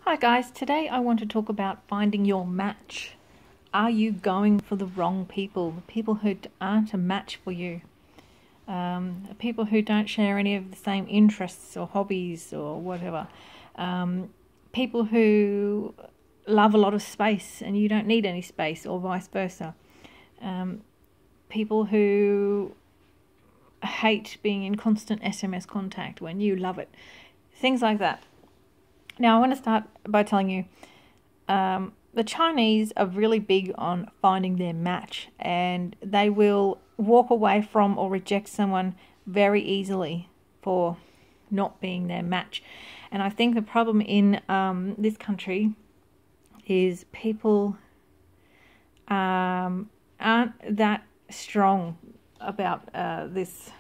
Hi guys, today I want to talk about finding your match. Are you going for the wrong people? The people who aren't a match for you. People who don't share any of the same interests or hobbies or whatever. People who love a lot of space and you don't need any space, or vice versa. People who hate being in constant SMS contact when you love it. Things like that. Now, I want to start by telling you, the Chinese are really big on finding their match, and they will walk away from or reject someone very easily for not being their match. And I think the problem in this country is people aren't that strong about this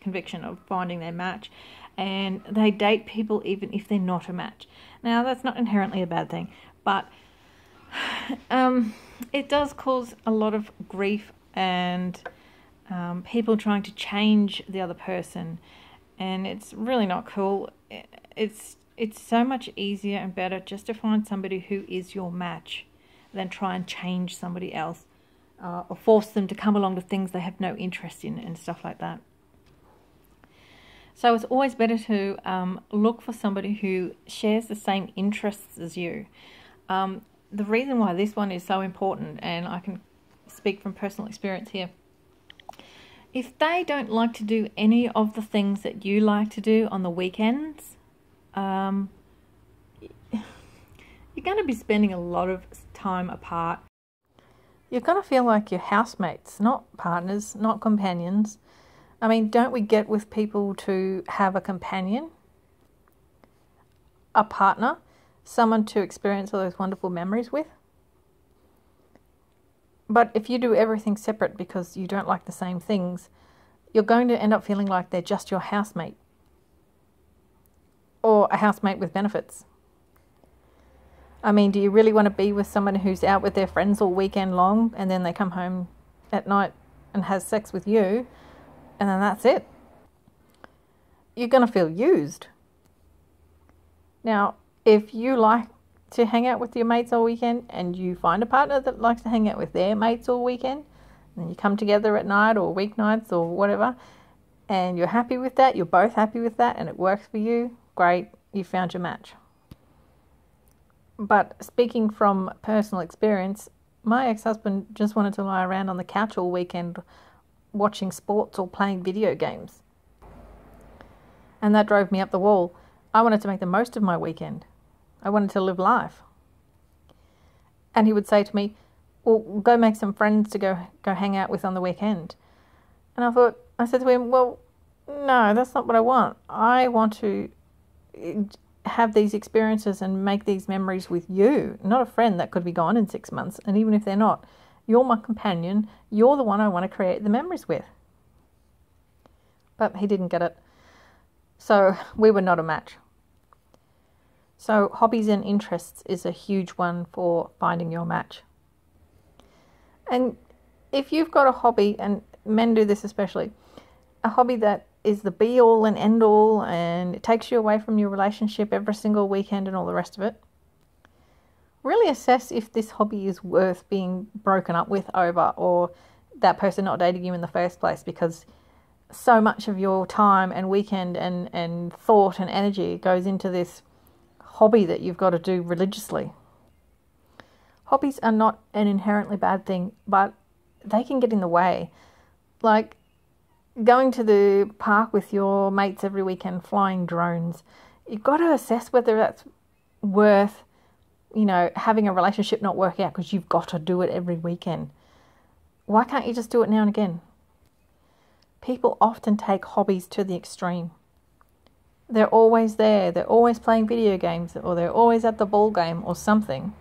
conviction of finding their match, and they date people even if they're not a match. Now, that's not inherently a bad thing, but it does cause a lot of grief and people trying to change the other person, and it's really not cool. It's so much easier and better just to find somebody who is your match than try and change somebody else or force them to come along to things they have no interest in and stuff like that. So it's always better to look for somebody who shares the same interests as you. The reason why this one is so important, and I can speak from personal experience here, if they don't like to do any of the things that you like to do on the weekends, you're going to be spending a lot of time apart. You're going to feel like you're housemates, not partners, not companions. I mean, don't we get with people to have a companion, a partner, someone to experience all those wonderful memories with? But if you do everything separate because you don't like the same things, you're going to end up feeling like they're just your housemate, or a housemate with benefits. I mean, do you really want to be with someone who's out with their friends all weekend long and then they come home at night and has sex with you? And then that's it. You're going to feel used. Now, if you like to hang out with your mates all weekend and you find a partner that likes to hang out with their mates all weekend, and you come together at night or weeknights or whatever, and you're happy with that, you're both happy with that, and it works for you, great, you found your match. But speaking from personal experience, my ex-husband just wanted to lie around on the couch all weekend watching sports or playing video games. And that drove me up the wall. I wanted to make the most of my weekend. I wanted to live life. And he would say to me, well, go make some friends to go hang out with on the weekend. And I said to him, well, no, that's not what I want. I want to have these experiences and make these memories with you, not a friend that could be gone in 6 months. And even if they're not, you're my companion. You're the one I want to create the memories with. But he didn't get it. So we were not a match. So hobbies and interests is a huge one for finding your match. And if you've got a hobby, and men do this especially, a hobby that is the be-all and end-all and it takes you away from your relationship every single weekend and all the rest of it, really assess if this hobby is worth being broken up with over, or that person not dating you in the first place, because so much of your time and weekend and thought and energy goes into this hobby that you've got to do religiously. Hobbies are not an inherently bad thing, but they can get in the way. Like going to the park with your mates every weekend, flying drones. You've got to assess whether that's worth having a relationship not work out because you've got to do it every weekend. Why can't you just do it now and again? People often take hobbies to the extreme. They're always there. They're always playing video games, or they're always at the ball game or something.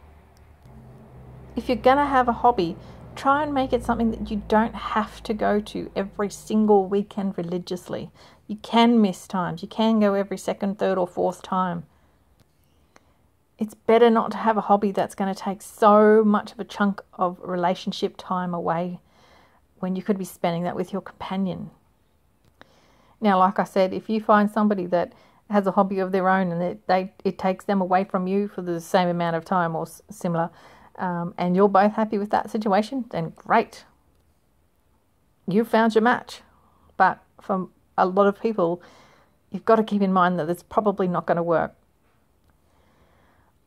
If you're going to have a hobby, try and make it something that you don't have to go to every single weekend religiously. You can miss times. You can go every second, third or fourth time. It's better not to have a hobby that's going to take so much of a chunk of relationship time away when you could be spending that with your companion. Now, like I said, if you find somebody that has a hobby of their own, and it takes them away from you for the same amount of time or similar, and you're both happy with that situation, then great. You found your match. But for a lot of people, you've got to keep in mind that it's probably not going to work.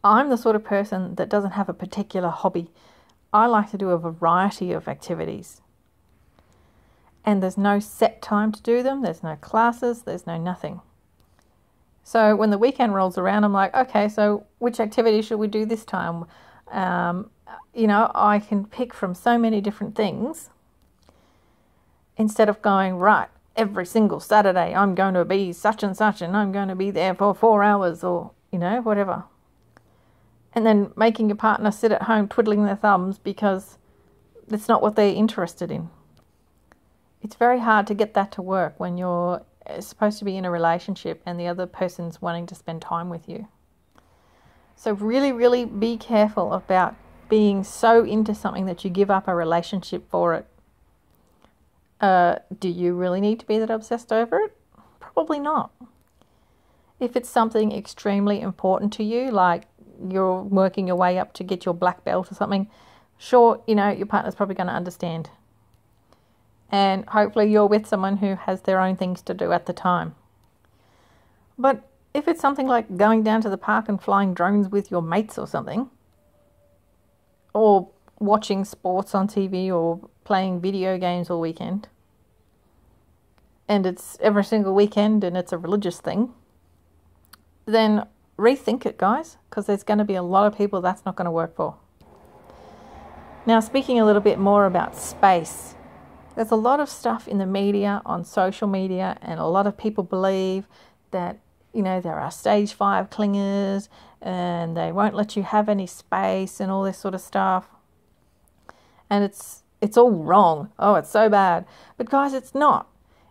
I'm the sort of person that doesn't have a particular hobby. I like to do a variety of activities. And there's no set time to do them. There's no classes. There's no nothing. So when the weekend rolls around, I'm like, okay, so which activity should we do this time? I can pick from so many different things instead of going, right, every single Saturday I'm going to be such and such and I'm going to be there for 4 hours or, whatever. And then making your partner sit at home twiddling their thumbs because that's not what they're interested in. It's very hard to get that to work when you're supposed to be in a relationship and the other person's wanting to spend time with you. So really, really be careful about being so into something that you give up a relationship for it. Do you really need to be that obsessed over it? Probably not. If it's something extremely important to you, like you're working your way up to get your black belt or something, sure, your partner's probably going to understand. And hopefully you're with someone who has their own things to do at the time. But if it's something like going down to the park and flying drones with your mates or something, or watching sports on TV or playing video games all weekend, and it's every single weekend and it's a religious thing, then rethink it, guys, because there's going to be a lot of people that's not going to work for. Now, speaking a little bit more about space, there's a lot of stuff in the media, on social media, and a lot of people believe that, there are stage 5 clingers and they won't let you have any space and all this sort of stuff. And it's all wrong. Oh, it's so bad. But guys, it's not.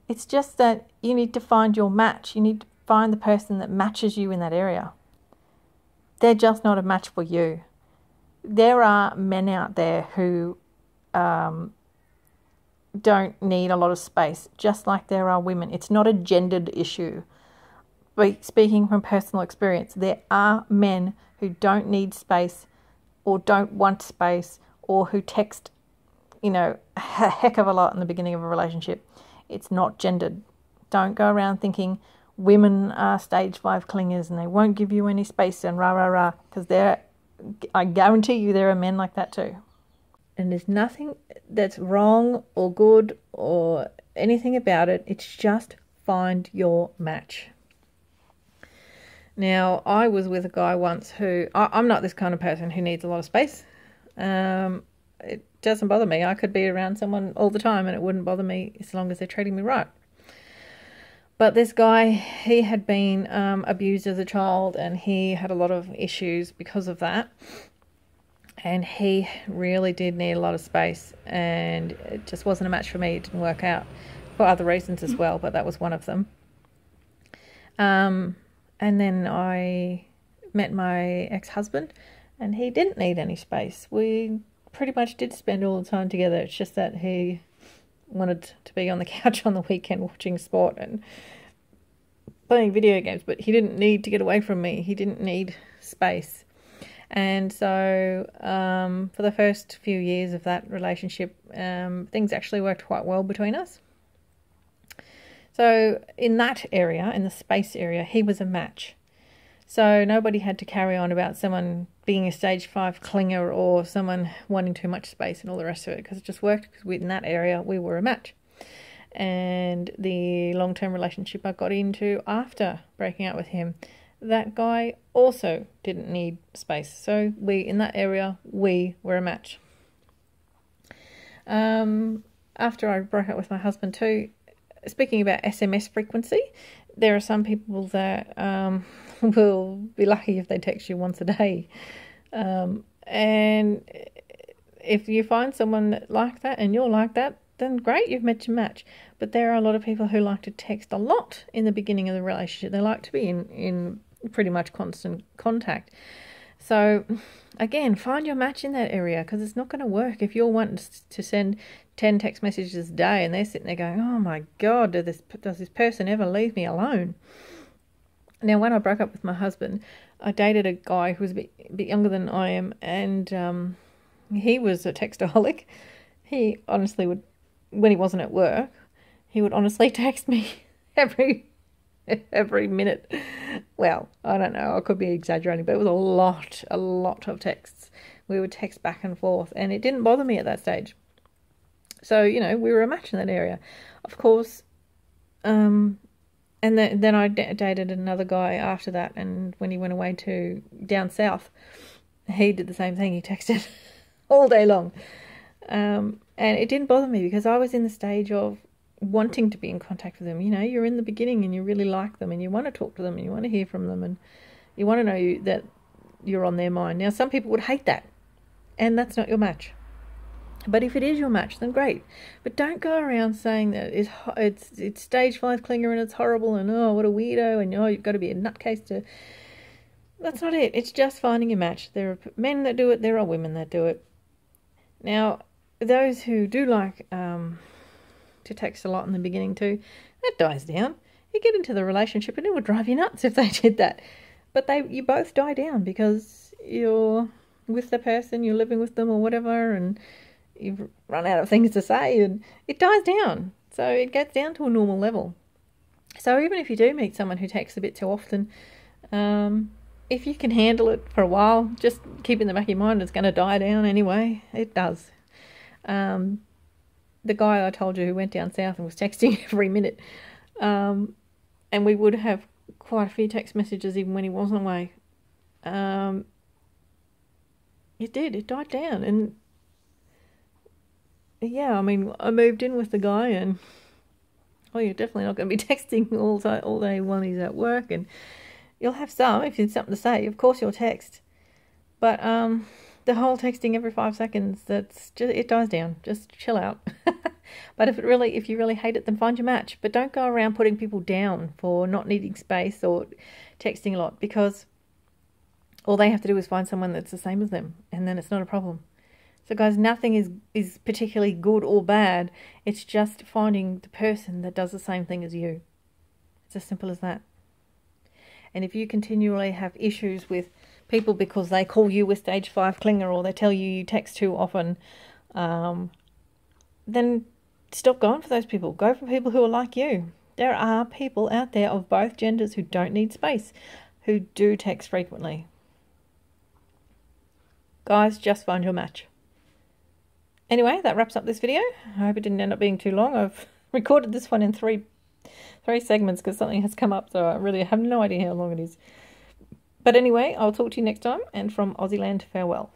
It's just that you need to find your match. You need to find the person that matches you in that area. They're just not a match for you. There are men out there who don't need a lot of space, just like there are women. It's not a gendered issue. But speaking from personal experience, there are men who don't need space or don't want space or who text, a heck of a lot in the beginning of a relationship. It's not gendered. Don't go around thinking women are stage 5 clingers and they won't give you any space and rah, rah, rah, because I guarantee you there are men like that too. And there's nothing that's wrong or good or anything about it. It's just find your match. Now, I was with a guy once who, I'm not this kind of person who needs a lot of space. It doesn't bother me. I could be around someone all the time and it wouldn't bother me as long as they're treating me right. But this guy, he had been abused as a child and he had a lot of issues because of that. And he really did need a lot of space, and it just wasn't a match for me. It didn't work out for other reasons as well, but that was one of them. And then I met my ex-husband, and he didn't need any space. We pretty much did spend all the time together. It's just that he wanted to be on the couch on the weekend watching sport and playing video games, but he didn't need to get away from me. He didn't need space. And so for the first few years of that relationship, things actually worked quite well between us. So in that area, in the space area, he was a match. So nobody had to carry on about someone being a stage 5 clinger or someone wanting too much space and all the rest of it, because it just worked, because in that area we were a match. And the long-term relationship I got into after breaking up with him, that guy also didn't need space. So in that area, we were a match. After I broke up with my husband too, speaking about SMS frequency, there are some people that will be lucky if they text you once a day. And if you find someone like that and you're like that, then great, you've met your match. But there are a lot of people who like to text a lot in the beginning of the relationship. They like to be in pretty much constant contact. So again, find your match in that area, because it's not going to work if you're wanting to send 10 text messages a day and they're sitting there going, oh my God, does this person ever leave me alone? Now, when I broke up with my husband, I dated a guy who was a bit younger than I am, and he was a textaholic. He honestly would, when he wasn't at work, he would honestly text me every minute. Well, I don't know, I could be exaggerating, but it was a lot of texts. We would text back and forth, and it didn't bother me at that stage. So, you know, we were a match in that area. Of course, and then I dated another guy after that, and when he went away to down south, he did the same thing. He texted all day long. And it didn't bother me because I was in the stage of wanting to be in contact with them. You know, you're in the beginning and you really like them and you want to talk to them and you want to hear from them and you want to know that you're on their mind. Now, some people would hate that, and that's not your match. But if it is your match, then great. But don't go around saying that it's stage 5 clinger and it's horrible and oh, what a weirdo and oh, you've got to be a nutcase to... That's not it. It's just finding your match. There are men that do it. There are women that do it. Now, those who do like to text a lot in the beginning too, that dies down. You get into the relationship and it would drive you nuts if they did that. But you both die down because you're with the person, you're living with them or whatever, and you've run out of things to say and it dies down. So it gets down to a normal level. So even if you do meet someone who texts a bit too often, if you can handle it for a while, just keep in the back of your mind it's going to die down anyway. It does. The guy I told you who went down south and was texting every minute, and we would have quite a few text messages even when he wasn't away. It died down. And yeah, I mean, I moved in with the guy and, oh, you're definitely not going to be texting all day while he's at work, and you'll have some, if there's something to say, of course you'll text. But the whole texting every 5 seconds, it dies down. Just chill out. But if you really hate it, then find your match. But don't go around putting people down for not needing space or texting a lot, because all they have to do is find someone that's the same as them, and then it's not a problem. So guys, nothing is particularly good or bad. It's just finding the person that does the same thing as you. It's as simple as that. And if you continually have issues with people because they call you a stage 5 clinger or they tell you text too often, then stop going for those people. Go for people who are like you. There are people out there of both genders who don't need space, who do text frequently. Guys, just find your match. Anyway, that wraps up this video. I hope it didn't end up being too long. I've recorded this one in three segments because something has come up, so I really have no idea how long it is. But anyway, I'll talk to you next time, and from Aussie land, farewell.